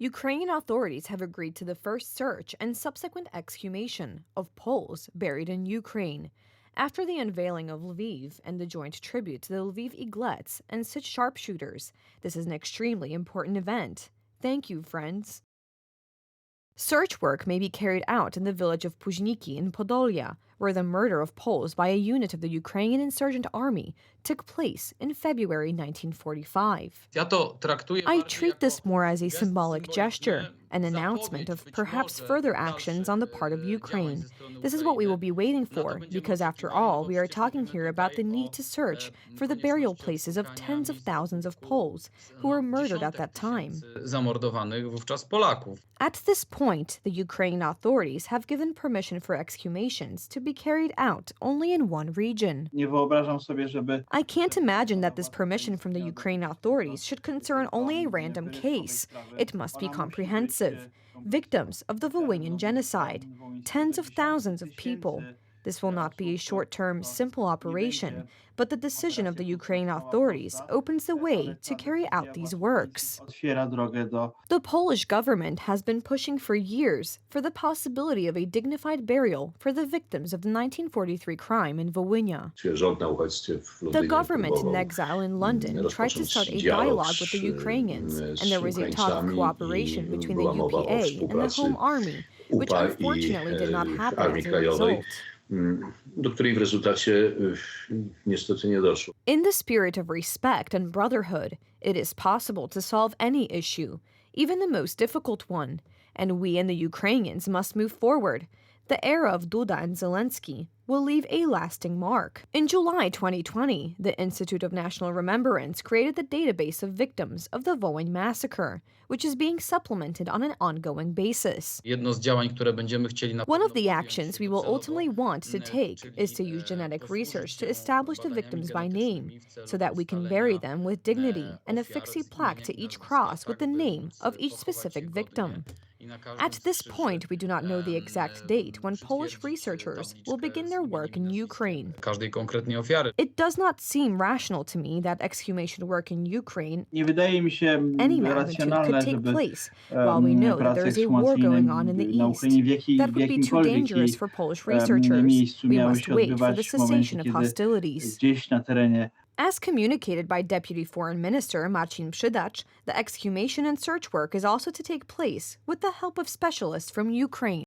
Ukrainian authorities have agreed to the first search and subsequent exhumation of Poles buried in Ukraine after the unveiling of Lviv and the joint tribute to the Lviv Eaglets and Sich sharpshooters. This is an extremely important event. Thank you, friends. Search work may be carried out in the village of Puźniki in Podolia, where the murder of Poles by a unit of the Ukrainian Insurgent Army took place in February 1945. I treat this more as a symbolic gesture, an announcement of perhaps further actions on the part of Ukraine. This is what we will be waiting for, because after all, we are talking here about the need to search for the burial places of tens of thousands of Poles who were murdered at that time. At this point, the Ukrainian authorities have given permission for exhumations to be carried out only in one region. I can't imagine that this permission from the Ukrainian authorities should concern only a random case. It must be comprehensive. Victims of the Volhynian genocide, tens of thousands of people. This will not be a short-term, simple operation, but the decision of the Ukrainian authorities opens the way to carry out these works. The Polish government has been pushing for years for the possibility of a dignified burial for the victims of the 1943 crime in Volhynia. The government in exile in London tried to start a dialogue with the Ukrainians, and there was a talk of cooperation between the UPA and the Home Army, which unfortunately did not happen as a result. Do której w rezultacie niestety nie doszło. In the spirit of respect and brotherhood, it is possible to solve any issue, even the most difficult one, and we and the Ukrainians must move forward. The era of Duda and Zelensky will leave a lasting mark. In July 2020, the Institute of National Remembrance created the database of victims of the Volhynia massacre, which is being supplemented on an ongoing basis. One of the actions we will ultimately want to take is to use genetic research to establish the victims by name, so that we can bury them with dignity and affix a plaque to each cross with the name of each specific victim. At this point, we do not know the exact date when Polish researchers will begin their work in Ukraine. It does not seem rational to me that exhumation work in Ukraine, any magnitude, could take place while we know that there is a war going on in the east. That would be too dangerous for Polish researchers. We must wait for the cessation of hostilities. As communicated by Deputy Foreign Minister Marcin Przydacz, the exhumation and search work is also to take place with the help of specialists from Ukraine.